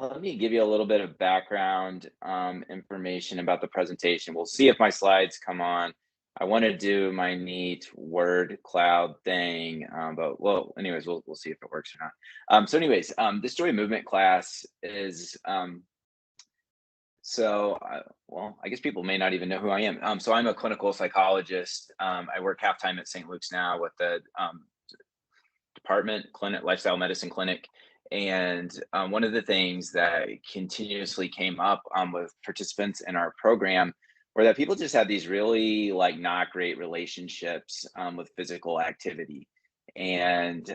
Let me give you a little bit of background information about the presentation. We'll see if my slides come on. I want to do my neat word cloud thing, but well, anyways, we'll see if it works or not. This joy movement class is well, I guess people may not even know who I am. So I'm a clinical psychologist. I work half time at St. Luke's now with the department clinic, lifestyle medicine clinic. And one of the things that continuously came up with participants in our program were that people just had these really like not great relationships with physical activity. And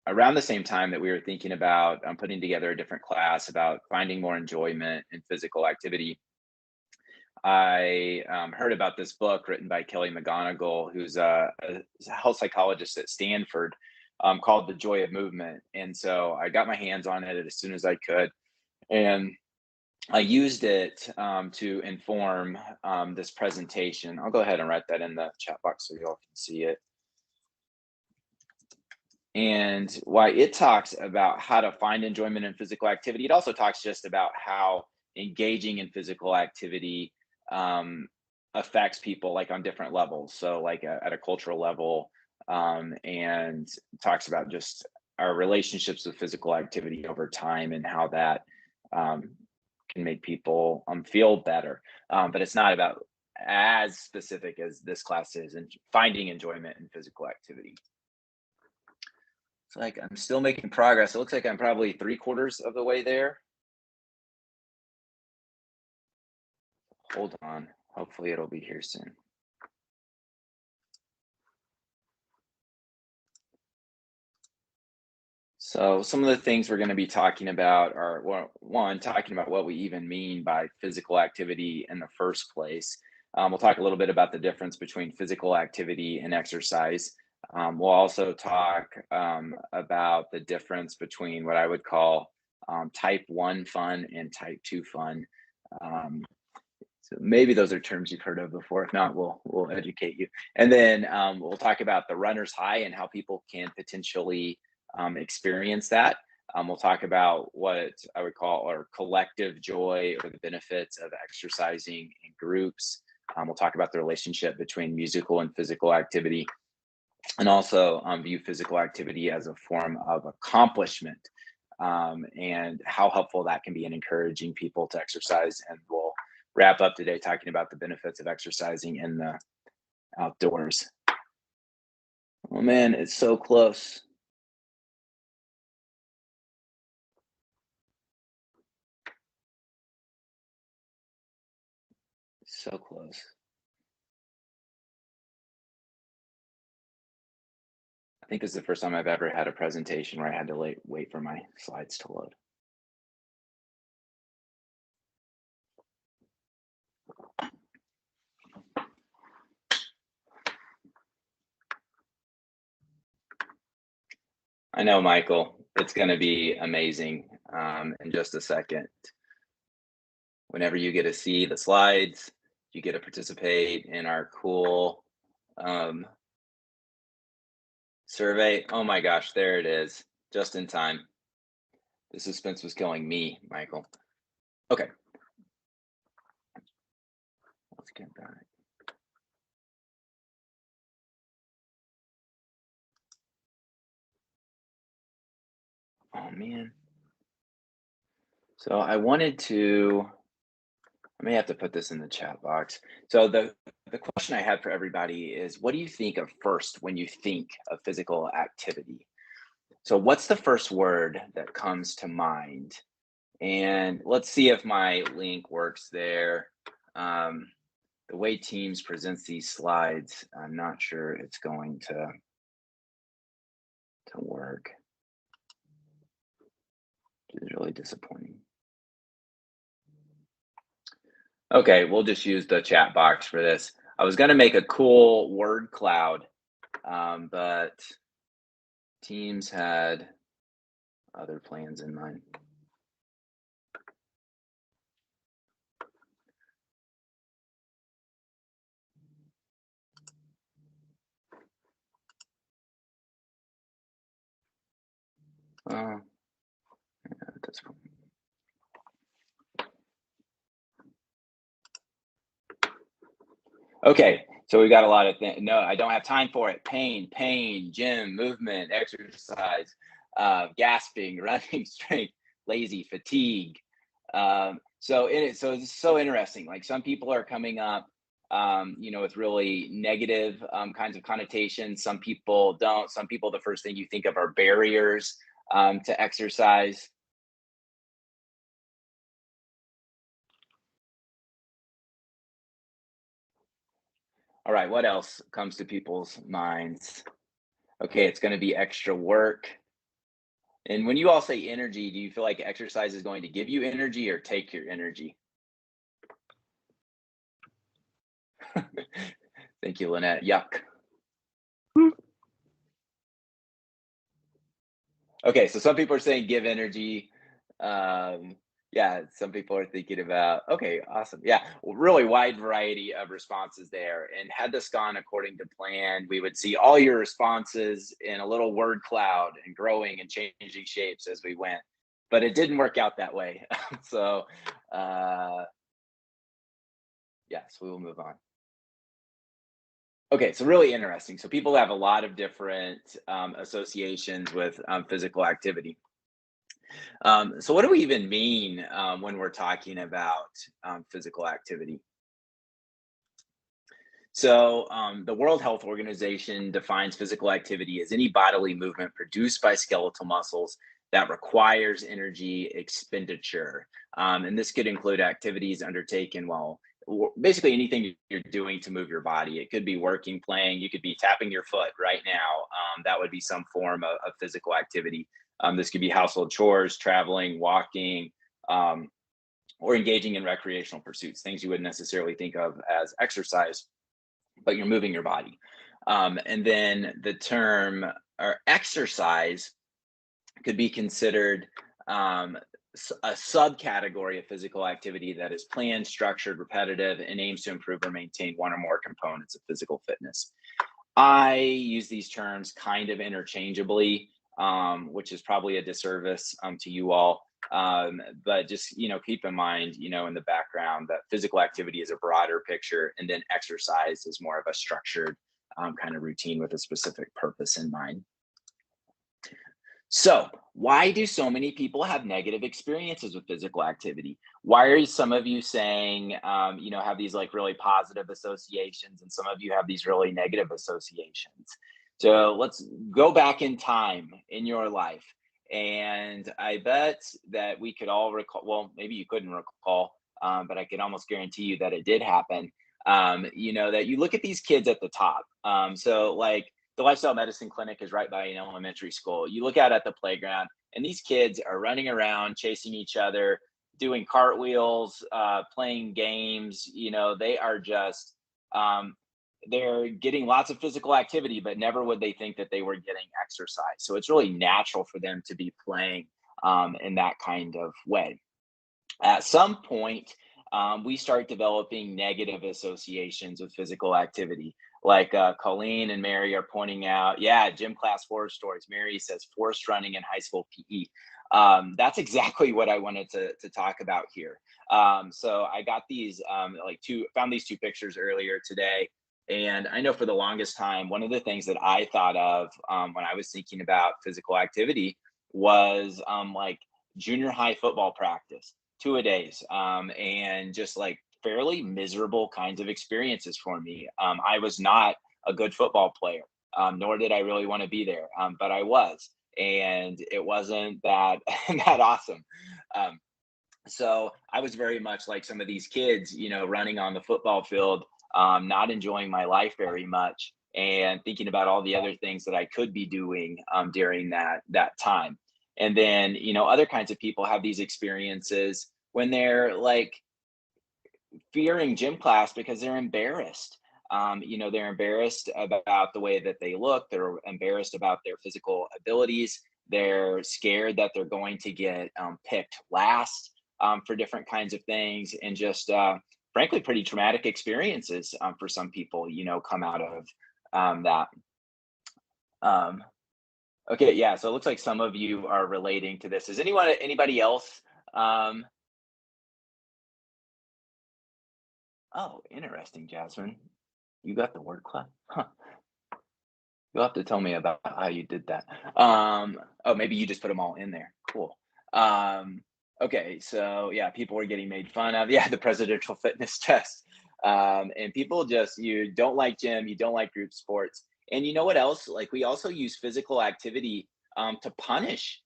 around the same time that we were thinking about putting together a different class about finding more enjoyment in physical activity, I heard about this book written by Kelly McGonigal, who's a health psychologist at Stanford, called The Joy of Movement. And so I got my hands on it as soon as I could. And I used it to inform this presentation. I'll go ahead and write that in the chat box so you all can see it. And why it talks about how to find enjoyment in physical activity, it also talks just about how engaging in physical activity affects people like on different levels. So like at a cultural level, and talks about just our relationships with physical activity over time and how that can make people feel better. But it's not about as specific as this class is and finding enjoyment in physical activity. It's like I'm still making progress. It looks like I'm probably 3/4 of the way there. Hold on. Hopefully it'll be here soon. So some of the things we're going to be talking about are, well, one, talking about what we even mean by physical activity in the first place. We'll talk a little bit about the difference between physical activity and exercise. We'll also talk about the difference between what I would call type 1 fun and type 2 fun. So maybe those are terms you've heard of before. If not, we'll educate you. And then we'll talk about the runner's high and how people can potentially experience that. We'll talk about what I would call our collective joy or the benefits of exercising in groups. We'll talk about the relationship between musical and physical activity, and also view physical activity as a form of accomplishment, and how helpful that can be in encouraging people to exercise. And we'll wrap up today talking about the benefits of exercising in the outdoors. Oh man, it's so close. So close. I think this is the first time I've ever had a presentation where I had to wait for my slides to load. I know, Michael, it's going to be amazing in just a second. Whenever you get to see the slides, you get to participate in our cool survey. Oh my gosh, there it is, just in time. The suspense was killing me, Michael. Okay. Let's get back. Oh man. So I may have to put this in the chat box. So the question I had for everybody is, what do you think of first when you think of physical activity? So what's the first word that comes to mind? And let's see if my link works there. The way Teams presents these slides, I'm not sure it's going to work. It's really disappointing. Okay, we'll just use the chat box for this. I was going to make a cool word cloud, but Teams had other plans in mind. Yeah, at this point. Okay, so we've got a lot of things. No, I don't have time for it. Pain, gym, movement, exercise, gasping, running, strength, lazy, fatigue. So it's so interesting. Like some people are coming up, with really negative kinds of connotations. Some people don't. Some people, the first thing you think of are barriers to exercise. All right, what else comes to people's minds? Okay, it's going to be extra work. And when you all say energy, do you feel like exercise is going to give you energy or take your energy? Thank you, Lynette. Yuck. Okay, so some people are saying give energy. Um, yeah, some people are thinking about, okay, awesome. Yeah, really wide variety of responses there. And had this gone according to plan, we would see all your responses in a little word cloud and growing and changing shapes as we went. But it didn't work out that way. So, uh, yes, we will move on. Okay, so really interesting. So people have a lot of different associations with physical activity. So what do we even mean when we're talking about physical activity? So the World Health Organization defines physical activity as any bodily movement produced by skeletal muscles that requires energy expenditure. And this could include activities undertaken while basically anything you're doing to move your body. It could be working, playing, you could be tapping your foot right now. That would be some form of physical activity. This could be household chores, traveling, walking, um, or engaging in recreational pursuits, things you wouldn't necessarily think of as exercise, but you're moving your body. And then the term or exercise could be considered um, a subcategory of physical activity that is planned, structured, repetitive, and aims to improve or maintain one or more components of physical fitness. I use these terms kind of interchangeably, which is probably a disservice to you all. But just keep in mind, in the background that physical activity is a broader picture, and then exercise is more of a structured kind of routine with a specific purpose in mind. So, why do so many people have negative experiences with physical activity? Why are some of you saying, have these like really positive associations, and some of you have these really negative associations? So, let's go back in time in your life. And I bet that we could all recall, well, maybe you couldn't recall, but I can almost guarantee you that it did happen. That you look at these kids at the top. Like, the lifestyle medicine clinic is right by an elementary school. You look out at the playground, and these kids are running around, chasing each other, doing cartwheels, playing games. They are just they're getting lots of physical activity, but never would they think that they were getting exercise. So it's really natural for them to be playing in that kind of way. At some point, we start developing negative associations with physical activity. Like Colleen and Mary are pointing out, yeah, gym class horror stories. Mary says forced running in high school PE. That's exactly what I wanted to talk about here. So I got these found these two pictures earlier today. And I know for the longest time, one of the things that I thought of when I was thinking about physical activity was like junior high football practice, two a days, and just like fairly miserable kinds of experiences for me. I was not a good football player, nor did I really want to be there, but I was, and it wasn't that that awesome. Um, so I was very much like some of these kids, running on the football field, not enjoying my life very much, and thinking about all the other things that I could be doing during that time. And then, other kinds of people have these experiences when they're like fearing gym class because they're embarrassed. They're embarrassed about the way that they look. They're embarrassed about their physical abilities. They're scared that they're going to get picked last for different kinds of things, and just frankly, pretty traumatic experiences for some people. Come out of that. Um, okay, yeah. So it looks like some of you are relating to this. Is anybody else? Um, oh, interesting, Jasmine. You got the word cloud? Huh. You'll have to tell me about how you did that. Oh, maybe you just put them all in there. Cool. Um, okay, so yeah, people were getting made fun of. Yeah, the presidential fitness test. And people just, you don't like gym, you don't like group sports. And you know what else? Like we also use physical activity to punish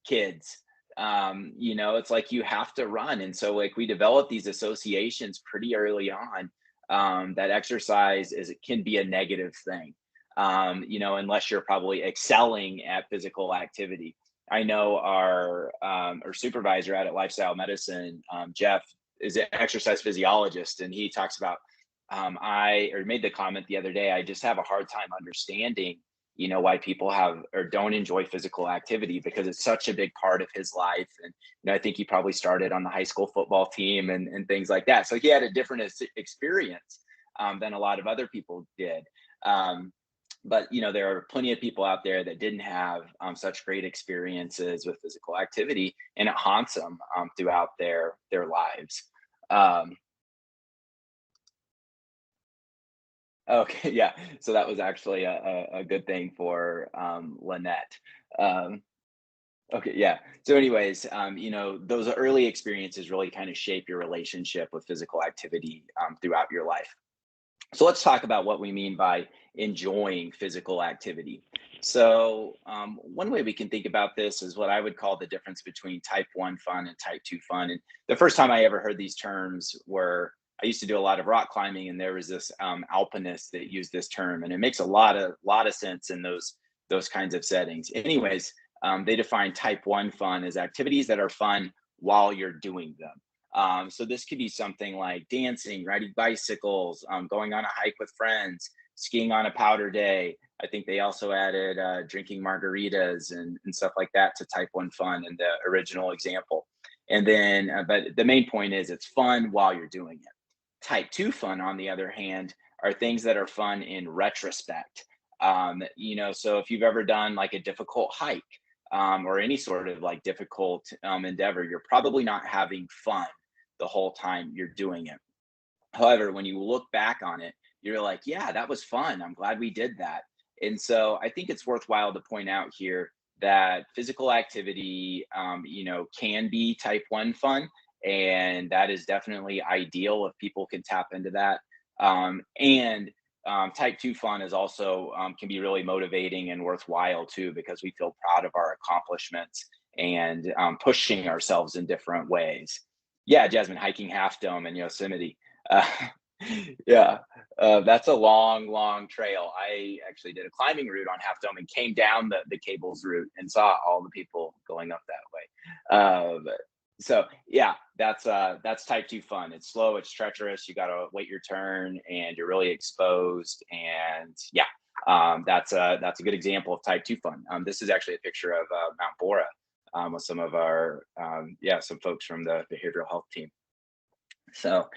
kids. It's like you have to run. And so like we develop these associations pretty early on, that exercise is it can be a negative thing, unless you're probably excelling at physical activity. I know our supervisor out at Lifestyle Medicine, Jeff, is an exercise physiologist, and he talks about, I or made the comment the other day, I just have a hard time understanding, why people have or don't enjoy physical activity because it's such a big part of his life. And I think he probably started on the high school football team and things like that. So he had a different experience than a lot of other people did. Um, but there are plenty of people out there that didn't have such great experiences with physical activity, and it haunts them throughout their lives. um, okay. Yeah, so that was actually a good thing for Lynette. um, okay, yeah. So anyways, those early experiences really kind of shape your relationship with physical activity throughout your life. So let's talk about what we mean by enjoying physical activity. So, one way we can think about this is what I would call the difference between type 1 fun and type 2 fun. And the first time I ever heard these terms were, I used to do a lot of rock climbing, and there was this alpinist that used this term, and it makes a lot of sense in those kinds of settings. Anyways, they define type 1 fun as activities that are fun while you're doing them. So this could be something like dancing, riding bicycles, going on a hike with friends, skiing on a powder day. I think they also added drinking margaritas and stuff like that to type 1 fun in the original example. And then, but the main point is it's fun while you're doing it. Type 2 fun, on the other hand, are things that are fun in retrospect. So if you've ever done like a difficult hike, or any sort of like difficult endeavor, you're probably not having fun the whole time you're doing it. However, when you look back on it, you're like, yeah, that was fun. I'm glad we did that. And so I think it's worthwhile to point out here that physical activity, can be type 1 fun. And that is definitely ideal if people can tap into that. And Type 2 fun is also can be really motivating and worthwhile too, because we feel proud of our accomplishments and pushing ourselves in different ways. Yeah, Jasmine, hiking Half Dome in Yosemite. Uh, yeah, that's a long, long trail. I actually did a climbing route on Half Dome and came down the cables route and saw all the people going up that way. So yeah, that's type 2 fun. It's slow, it's treacherous. You got to wait your turn, and you're really exposed. And yeah, that's a good example of type 2 fun. This is actually a picture of Mount Bora, with some of our some folks from the behavioral health team. So,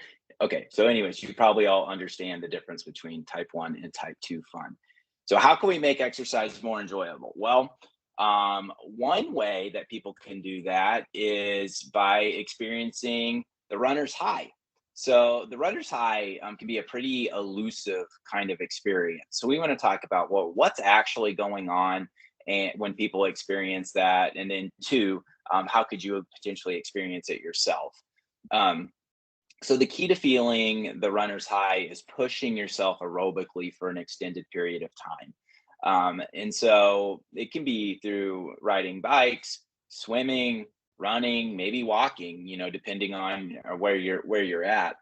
okay. So, anyways, you probably all understand the difference between type 1 and type 2 fun. So, how can we make exercise more enjoyable? Well, one way that people can do that is by experiencing the runner's high. So, the runner's high can be a pretty elusive kind of experience. So, we want to talk about, well, what's actually going on and when people experience that, and then two, how could you potentially experience it yourself? Um, so the key to feeling the runner's high is pushing yourself aerobically for an extended period of time. And so it can be through riding bikes, swimming, running, maybe walking, depending on where you're at.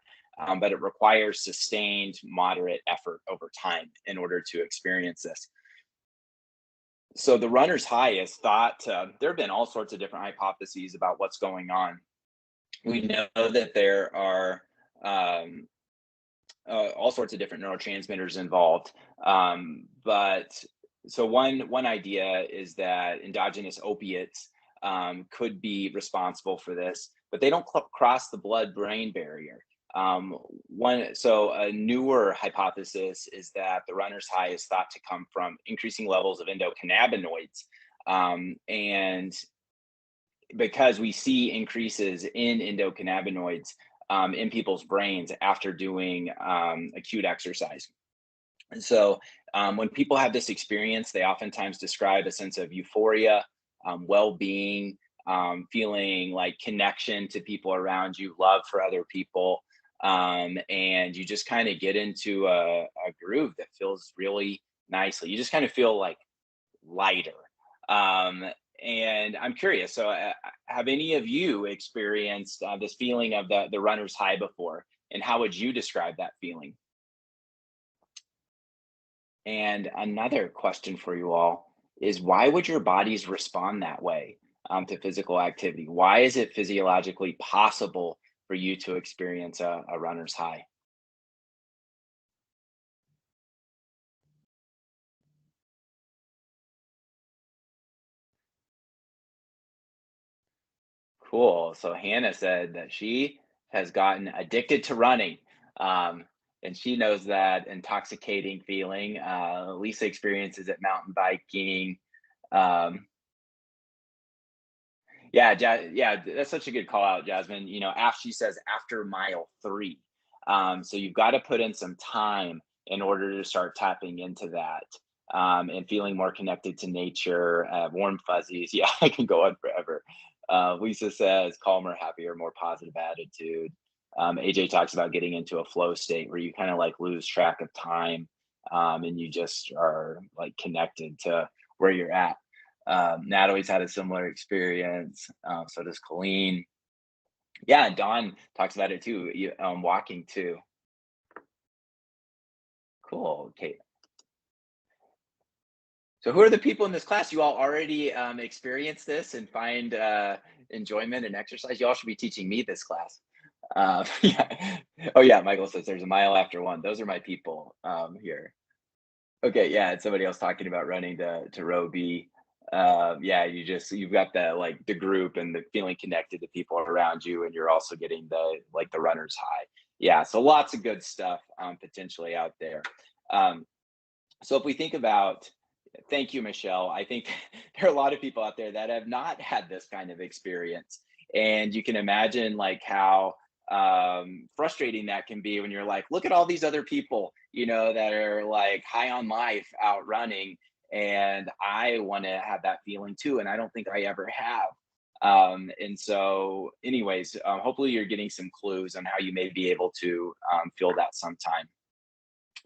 But it requires sustained, moderate effort over time in order to experience this. So the runner's high is thought. There have been all sorts of different hypotheses about what's going on. We know that there are um, all sorts of different neurotransmitters involved. But so one idea is that endogenous opiates could be responsible for this, but they don't cross the blood-brain barrier. A newer hypothesis is that the runner's high is thought to come from increasing levels of endocannabinoids, and because we see increases in endocannabinoids in people's brains after doing acute exercise. And so when people have this experience, they oftentimes describe a sense of euphoria, well-being, feeling like connection to people around you, love for other people, and you just kind of get into a groove that feels really nicely. You just kind of feel like lighter. Um, and I'm curious. So, have any of you experienced this feeling of the runner's high before? And how would you describe that feeling? And another question for you all is, why would your bodies respond that way to physical activity? Why is it physiologically possible for you to experience a runner's high? Cool. So Hannah said that she has gotten addicted to running. Um, and she knows that intoxicating feeling. Lisa experiences it mountain biking. Um, Yeah, yeah, that's such a good call out, Jasmine. She says after mile 3. So you've got to put in some time in order to start tapping into that, and feeling more connected to nature, warm fuzzies. Yeah, I can go on forever. Lisa says calmer, happier, more positive attitude. AJ talks about getting into a flow state where you kind of like lose track of time, and you just are like connected to where you're at. Natalie's had a similar experience. So does Colleen. Yeah, Dawn talks about it too. Walking too. Cool. Okay. So who are the people in this class? You all already experience this and find enjoyment and exercise. You all should be teaching me this class. Yeah. Oh yeah. Michael says there's a mile after one. Those are my people here. Okay, yeah, and somebody else talking about running to row B. Yeah, you've got the like the group and the feeling connected to people around you, and you're also getting the runner's high. Yeah, so lots of good stuff potentially out there. Um, so if we think about, thank you, Michelle. I think there are a lot of people out there that have not had this kind of experience, and you can imagine like how frustrating that can be when you're like, look at all these other people, that are like high on life out running, and I want to have that feeling too, and I don't think I ever have. And so, anyways, hopefully you're getting some clues on how you may be able to feel that sometime.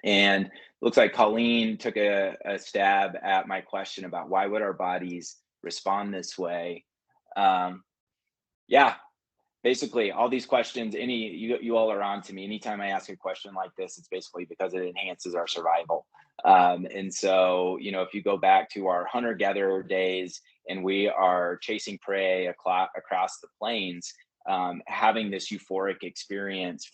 And looks like Colleen took a stab at my question about why would our bodies respond this way. Um, yeah, basically all these questions, you all are on to me. Anytime I ask a question like this, it's basically because it enhances our survival. And so, if you go back to our hunter-gatherer days and we are chasing prey across the plains, having this euphoric experience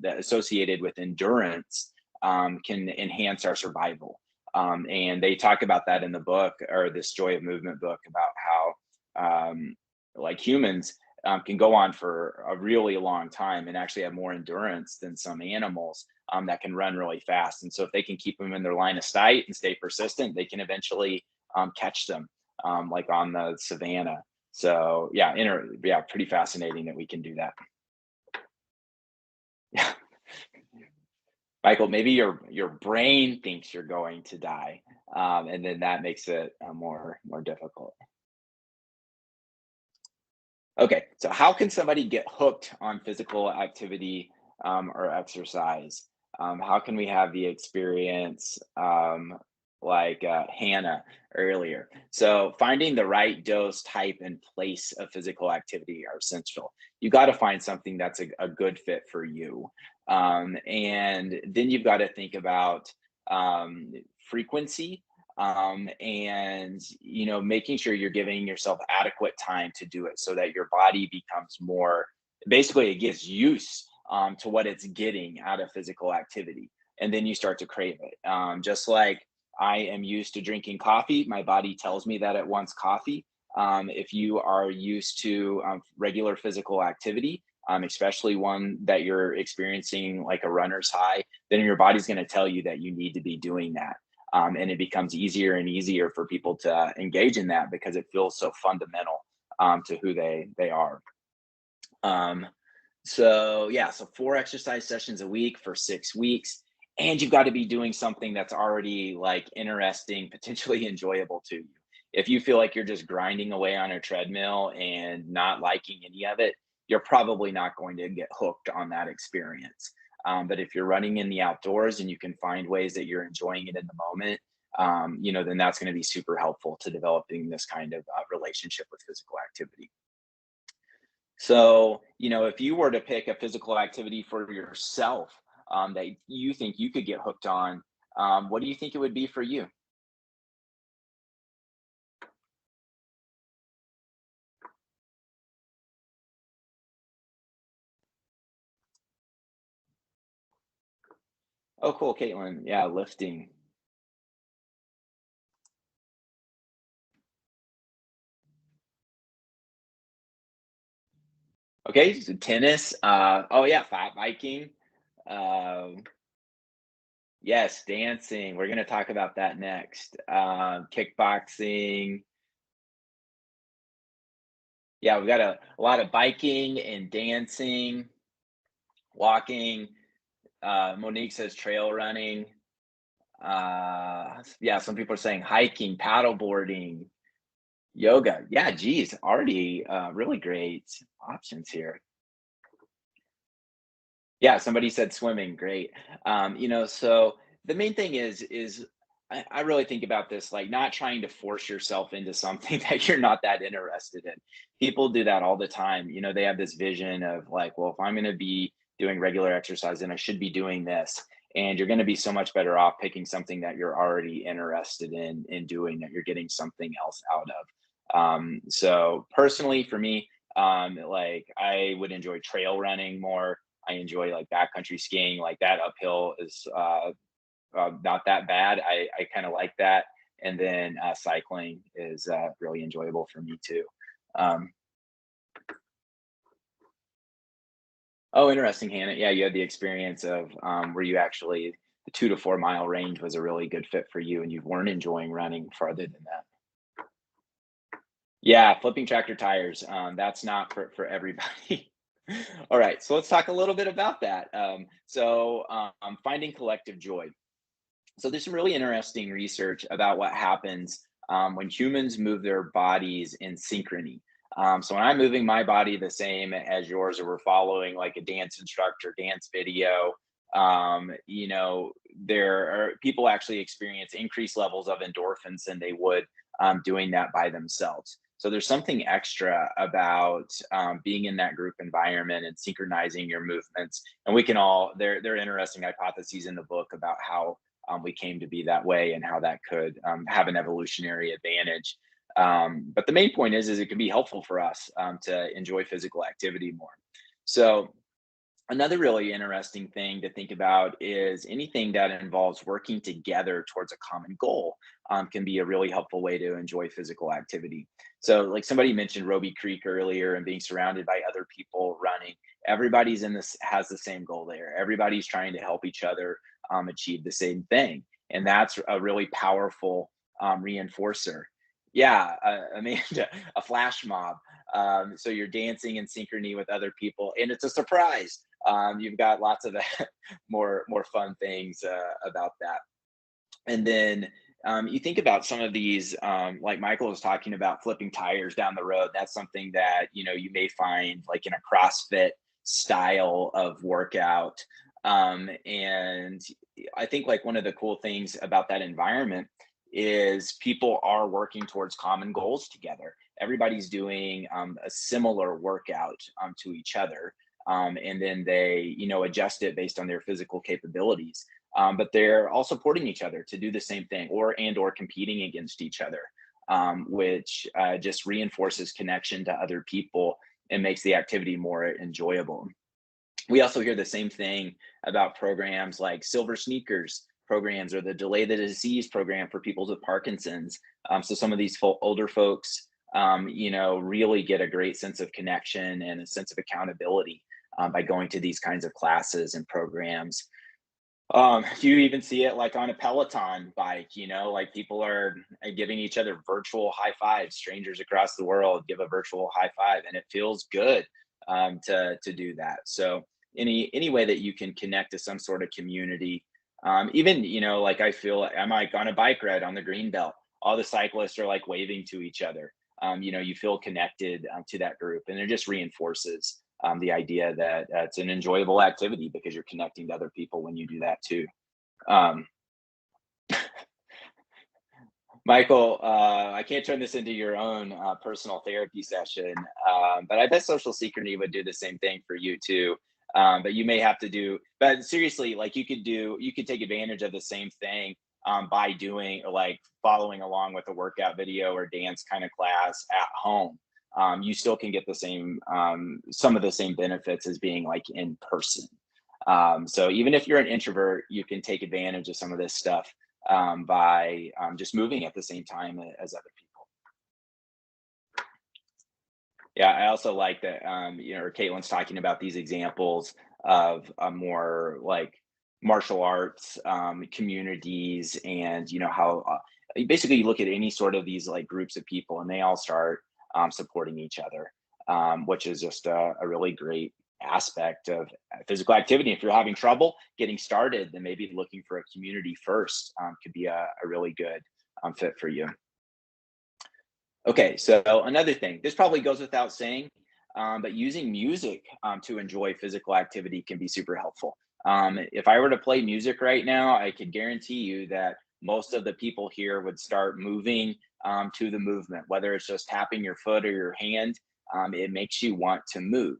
associated with endurance can enhance our survival. And they talk about that in the book, or this Joy of Movement book, about how like humans can go on for a really long time and actually have more endurance than some animals that can run really fast. And so, if they can keep them in their line of sight and stay persistent, they can eventually catch them, like on the savannah. So, yeah, yeah, pretty fascinating that we can do that. Yeah, Michael, maybe your brain thinks you're going to die, and then that makes it more difficult. Okay, so how can somebody get hooked on physical activity or exercise? How can we have the experience like Hannah earlier? So, finding the right dose, type, and place of physical activity are essential. You got to find something that's a good fit for you. And then you've got to think about frequency, and making sure you're giving yourself adequate time to do it so that your body becomes more, basically it gets used to what it's getting out of physical activity, and then you start to crave it, just like I am used to drinking coffee. My body tells me that it wants coffee. If you are used to regular physical activity, especially one that you're experiencing like a runner's high, then your body's going to tell you that you need to be doing that. And it becomes easier and easier for people to engage in that because it feels so fundamental to who they are. So yeah, so 4 exercise sessions a week for 6 weeks. and you've got to be doing something that's already like interesting, potentially enjoyable to you. If you feel like you're just grinding away on a treadmill and not liking any of it, you're probably not going to get hooked on that experience. But if you're running in the outdoors and you can find ways that you're enjoying it in the moment, then that's going to be super helpful to developing this kind of relationship with physical activity. So, if you were to pick a physical activity for yourself that you think you could get hooked on, what do you think it would be for you? Oh, cool, Caitlin. Yeah, lifting. Okay, so tennis. Oh yeah, fat biking. Um, yes, dancing. We're gonna talk about that next. Kickboxing. Yeah, we've got a lot of biking and dancing, walking. Monique says trail running. Yeah, some people are saying hiking, paddleboarding, yoga. Yeah, geez, already really great options here. Yeah, somebody said swimming, great. So the main thing is I really think about this like not trying to force yourself into something that you're not that interested in. People do that all the time. They have this vision of like, well, if I'm going to be doing regular exercise, then I should be doing this. And you're going to be so much better off picking something that you're already interested in doing, that you're getting something else out of. So personally, for me, like I would enjoy trail running more. I enjoy like backcountry skiing, like that uphill is not that bad. I kind of like that. And then cycling is really enjoyable for me too. Um, oh, interesting, Hannah. Yeah, you had the experience of where you actually, the 2 to 4 mile range was a really good fit for you, and you weren't enjoying running farther than that. Yeah, flipping tractor tires. That's not for everybody. All right, so let's talk a little bit about that. Finding collective joy. So there's some really interesting research about what happens when humans move their bodies in synchrony. So when I'm moving my body the same as yours, or we're following like a dance instructor, dance video, there are people actually experience increased levels of endorphins than they would doing that by themselves. So there's something extra about being in that group environment and synchronizing your movements. And we can all, there are interesting hypotheses in the book about how we came to be that way and how that could have an evolutionary advantage. But the main point is it can be helpful for us to enjoy physical activity more. So another really interesting thing to think about is anything that involves working together towards a common goal can be a really helpful way to enjoy physical activity. So, like somebody mentioned Roby Creek earlier and being surrounded by other people running. Everybody's in this has the same goal there. Everybody's trying to help each other achieve the same thing, and that's a really powerful reinforcer. Yeah, Amanda, a flash mob. So you're dancing in synchrony with other people, and it's a surprise. You've got lots of more fun things about that. And then you think about some of these, like Michael was talking about, flipping tires down the road. That's something that you may find like in a CrossFit style of workout. And I think like one of the cool things about that environment is people are working towards common goals together. Everybody's doing a similar workout to each other. And then they, adjust it based on their physical capabilities. But they're all supporting each other to do the same thing, or competing against each other, which just reinforces connection to other people and makes the activity more enjoyable. We also hear the same thing about programs like Silver Sneakers programs, or the Delay the Disease program for people with Parkinson's. So some of these older folks, really get a great sense of connection and a sense of accountability by going to these kinds of classes and programs. You even see it like on a Peloton bike, like people are giving each other virtual high fives. Strangers across the world give a virtual high five, and it feels good to do that. So any way that you can connect to some sort of community Even, like I feel I'm like on a bike ride on the green belt. All the cyclists are like waving to each other. You feel connected to that group, and it just reinforces the idea that it's an enjoyable activity because you're connecting to other people when you do that too. Um, Michael, I can't turn this into your own personal therapy session, but I bet social synchrony would do the same thing for you too. But you may have to do, but seriously, like you could take advantage of the same thing by doing like following along with a workout video or dance kind of class at home. You still can get the same, some of the same benefits as being like in person. So even if you're an introvert, you can take advantage of some of this stuff by just moving at the same time as other people. Yeah, I also like that, Caitlin's talking about these examples of more like martial arts communities, and how basically you look at any sort of these like groups of people, and they all start supporting each other, which is just a really great aspect of physical activity. If you're having trouble getting started, then maybe looking for a community first could be a really good fit for you. Okay, so another thing, this probably goes without saying, but using music to enjoy physical activity can be super helpful. If I were to play music right now, I could guarantee you that most of the people here would start moving to the movement, whether it's just tapping your foot or your hand. It makes you want to move.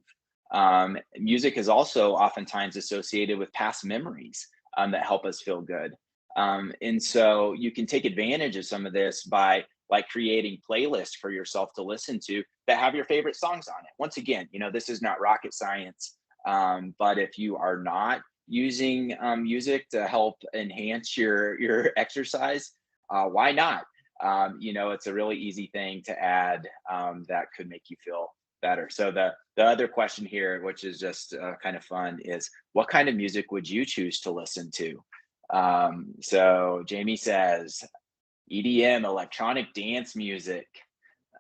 Music is also oftentimes associated with past memories that help us feel good. And so you can take advantage of some of this by like creating playlists for yourself to listen to that have your favorite songs on it. Once again, this is not rocket science, but if you are not using music to help enhance your exercise, why not? It's a really easy thing to add that could make you feel better. So the other question here, which is just kind of fun, is what kind of music would you choose to listen to? So Jamie says EDM, electronic dance music.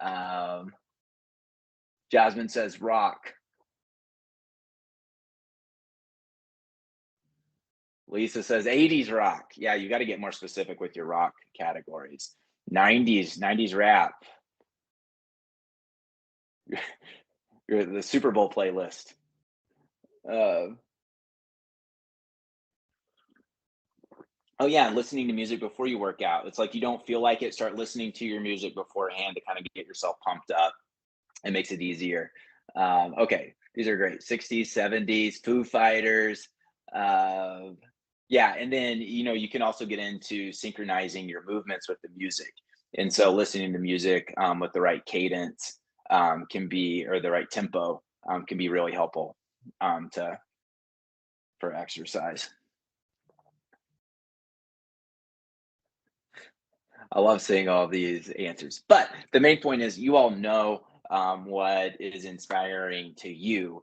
Um, Jasmine says rock. Lisa says 80s rock. Yeah, you got to get more specific with your rock categories. 90s rap. The Super Bowl playlist. Uh, oh yeah, listening to music before you work out. It's like you don't feel like it. Start listening to your music beforehand to kind of get yourself pumped up. It makes it easier. Okay, these are great. 60s, 70s, Foo Fighters. Uh, yeah, and then you can also get into synchronizing your movements with the music. And so listening to music with the right cadence can be, or the right tempo can be really helpful to for exercise. I love seeing all these answers. But the main point is you all know what is inspiring to you.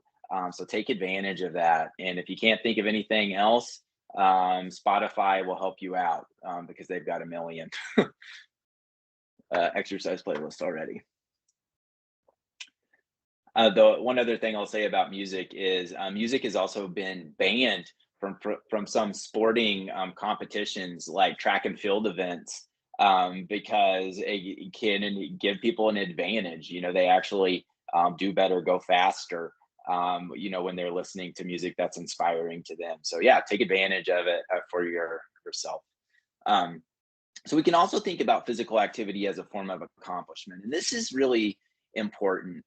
So take advantage of that. And if you can't think of anything else, Spotify will help you out because they've got a million exercise playlists already. The one other thing I'll say about music is music has also been banned from some sporting competitions like track and field events because it can give people an advantage. They actually do better, go faster. When they're listening to music that's inspiring to them. So yeah, take advantage of it for yourself. Um, so we can also think about physical activity as a form of accomplishment, and this is really important.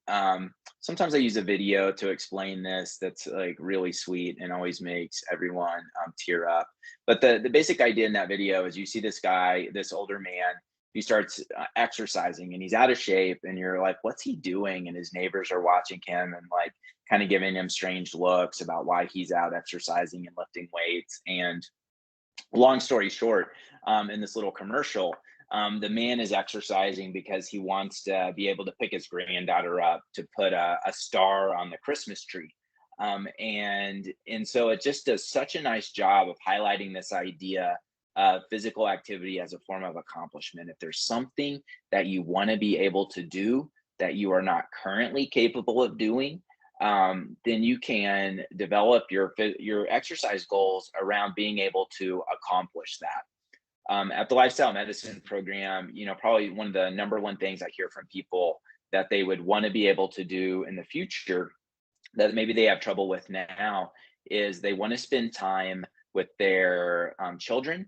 Sometimes I use a video to explain this that's like really sweet and always makes everyone tear up. But the basic idea in that video is you see this guy, this older man, he starts exercising and he's out of shape, and you're like, what's he doing? And his neighbors are watching him and like kind of giving him strange looks about why he's out exercising and lifting weights. And long story short, in this little commercial, the man is exercising because he wants to be able to pick his granddaughter up to put a star on the Christmas tree. And so it just does such a nice job of highlighting this idea of physical activity as a form of accomplishment. If there's something that you want to be able to do that you are not currently capable of doing, then you can develop your exercise goals around being able to accomplish that. At the lifestyle medicine program, probably one of the number one things I hear from people that they would want to be able to do in the future that maybe they have trouble with now is they want to spend time with their children.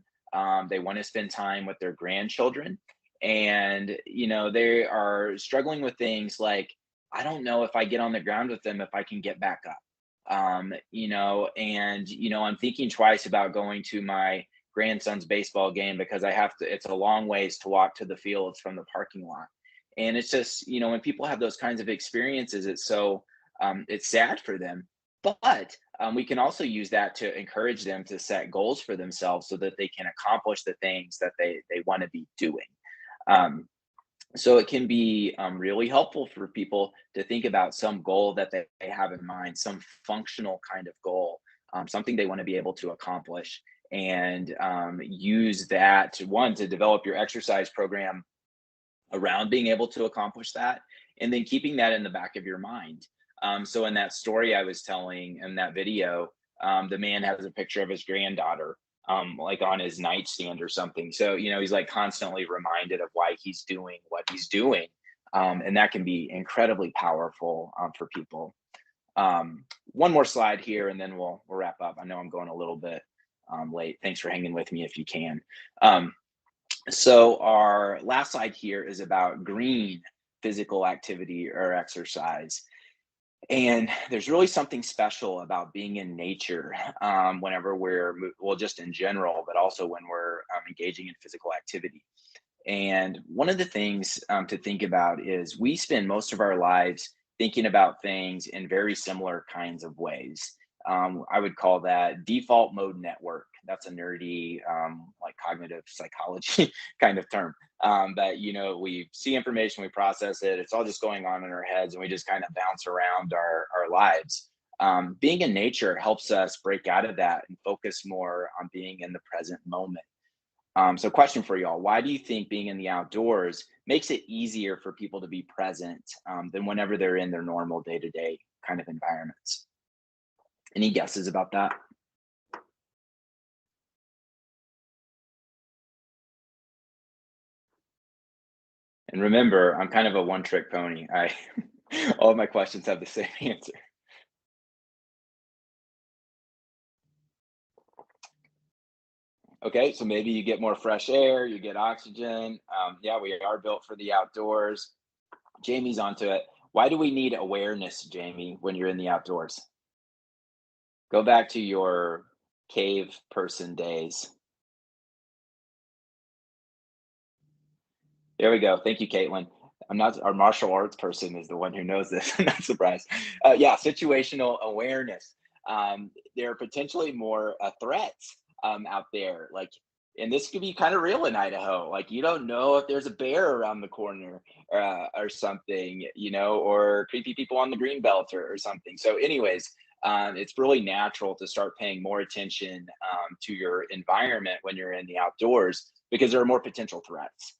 They want to spend time with their grandchildren. And, they are struggling with things like, I don't know if I get on the ground with them, if I can get back up. I'm thinking twice about going to my grandson's baseball game because it's a long ways to walk to the fields from the parking lot. And it's just, when people have those kinds of experiences, it's sad for them, but we can also use that to encourage them to set goals for themselves so that they can accomplish the things that they want to be doing. Um, so it can be really helpful for people to think about some goal that they have in mind, some functional kind of goal, something they want to be able to accomplish, and use that to develop your exercise program around being able to accomplish that, and then keeping that in the back of your mind. So in that story I was telling in that video, the man has a picture of his granddaughter, like on his nightstand or something. So, he's like constantly reminded of why he's doing what he's doing. And that can be incredibly powerful for people. One more slide here and then we'll wrap up. I know I'm going a little bit late. Thanks for hanging with me if you can. So our last slide here is about green physical activity or exercise. And there's really something special about being in nature whenever well, just in general, but also when we're engaging in physical activity. And one of the things to think about is we spend most of our lives thinking about things in very similar kinds of ways. I would call that default mode network. That's a nerdy, like cognitive psychology kind of term. But we see information, we process it. It's all just going on in our heads, and we just kind of bounce around our lives. Being in nature helps us break out of that and focus more on being in the present moment. So, question for y'all: why do you think being in the outdoors makes it easier for people to be present than whenever they're in their normal day-to-day kind of environments? Any guesses about that? And remember, I'm kind of a one-trick pony. All of my questions have the same answer. Okay, so maybe you get more fresh air, you get oxygen. Yeah, we are built for the outdoors. Jamie's onto it. Why do we need awareness, Jamie, when you're in the outdoors? Go back to your cave person days. There we go. Thank you, Caitlin. I'm not our martial arts person is the one who knows this. I'm not surprised. Yeah, situational awareness. There are potentially more threats out there. And this could be kind of real in Idaho. Like, you don't know if there's a bear around the corner or something, or creepy people on the green belt or something. So, anyways, it's really natural to start paying more attention to your environment when you're in the outdoors because there are more potential threats.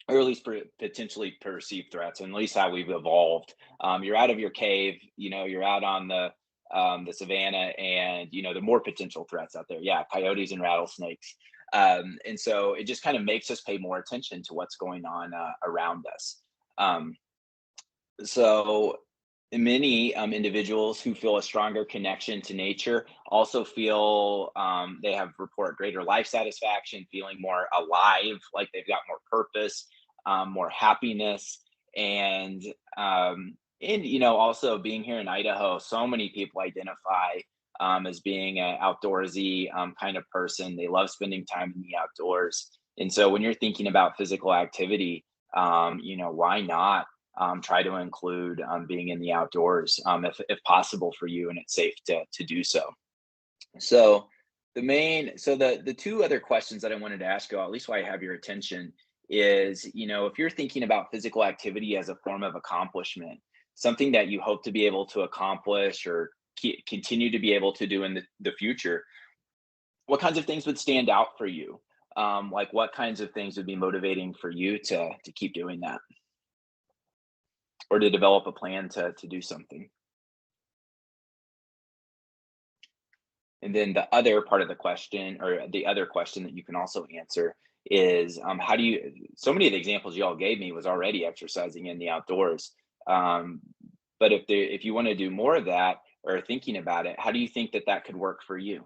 Or at least potentially perceived threats, and at least how we've evolved. You're out of your cave, you're out on the savannah, and there are more potential threats out there. Yeah, coyotes and rattlesnakes. And so it just kind of makes us pay more attention to what's going on around us. Um, so many individuals who feel a stronger connection to nature also feel they have report greater life satisfaction, feeling more alive, like they've got more purpose, more happiness, and also being here in Idaho, so many people identify as being an outdoorsy kind of person. They love spending time in the outdoors, and so when you're thinking about physical activity, why not try to include being in the outdoors if possible for you and it's safe to do so. So the two other questions that I wanted to ask you, at least why I have your attention, is if you're thinking about physical activity as a form of accomplishment, something that you hope to be able to accomplish or continue to be able to do in the future, what kinds of things would stand out for you? Like what kinds of things would be motivating for you to keep doing that or to develop a plan to do something? And then the other part of the question, or the other question that you can also answer is, how do you? So many of the examples you all gave me was already exercising in the outdoors. Um, but if you want to do more of that or thinking about it, how do you think that that could work for you?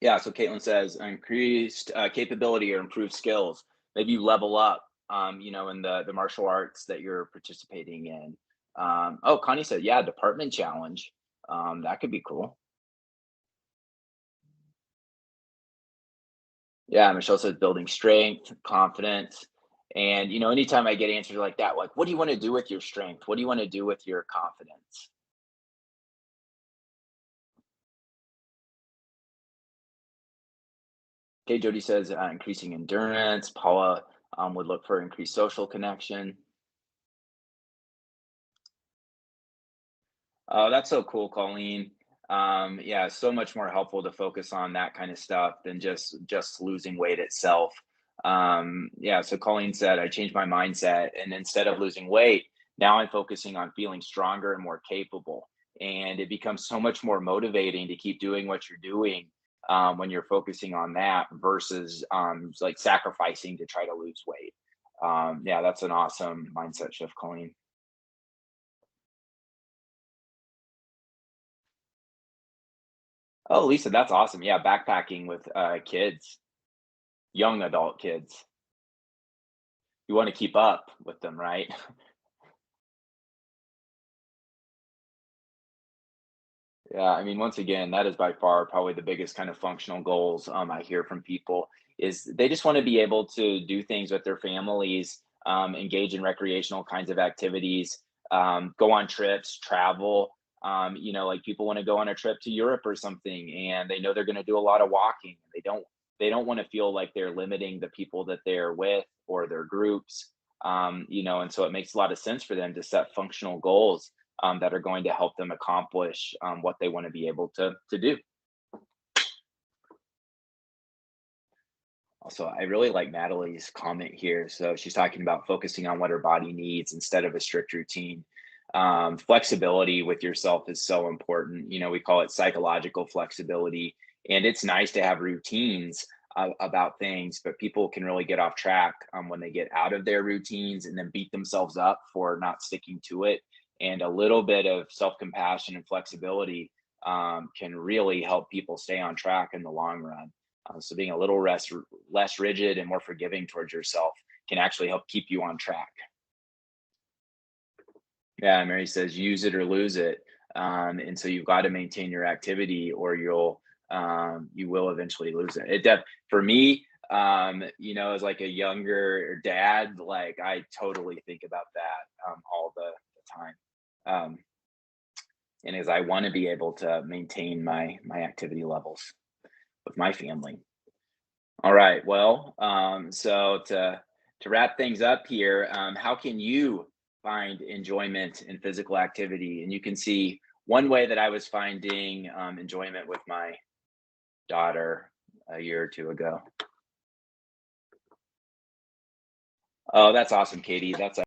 Yeah, so Caitlin says increased capability or improved skills. Maybe you level up, in the martial arts that you're participating in. Oh, Connie said, yeah, department challenge. That could be cool. Yeah, Michelle says building strength, confidence. And anytime I get answers like that, like, what do you want to do with your strength? What do you want to do with your confidence? Okay, Jody says increasing endurance. Paula would look for increased social connection. Oh, that's so cool, Colleen. Yeah, so much more helpful to focus on that kind of stuff than just losing weight itself. Yeah, so Colleen said, I changed my mindset, and instead of losing weight, now I'm focusing on feeling stronger and more capable. And it becomes so much more motivating to keep doing what you're doing when you're focusing on that versus like sacrificing to try to lose weight. Yeah, that's an awesome mindset shift, Colleen. Oh, Lisa, that's awesome. Yeah, backpacking with kids, young adult kids. You want to keep up with them, right? Yeah, I mean, once again, that is by far probably the biggest kind of functional goals I hear from people is they just want to be able to do things with their families, engage in recreational kinds of activities, go on trips, travel. Like people want to go on a trip to Europe or something, and they know they're going to do a lot of walking. They don't want to feel like they're limiting the people that they're with or their groups. And so it makes a lot of sense for them to set functional goals that are going to help them accomplish what they want to be able to do. Also, I really like Natalie's comment here. So she's talking about focusing on what her body needs instead of a strict routine. Flexibility with yourself is so important. We call it psychological flexibility, and it's nice to have routines about things, but people can really get off track when they get out of their routines and then beat themselves up for not sticking to it. And a little bit of self compassion and flexibility can really help people stay on track in the long run. So being a little less rigid and more forgiving towards yourself can actually help keep you on track. Yeah, Mary says use it or lose it. And so you've got to maintain your activity or you will eventually lose it. For me, as like a younger dad, like I totally think about that all the time. Um, and as I want to be able to maintain my activity levels with my family. All right. Well, so to wrap things up here, how can you find enjoyment in physical activity? And you can see one way that I was finding enjoyment with my daughter a year or two ago. Oh, that's awesome, Katie. That's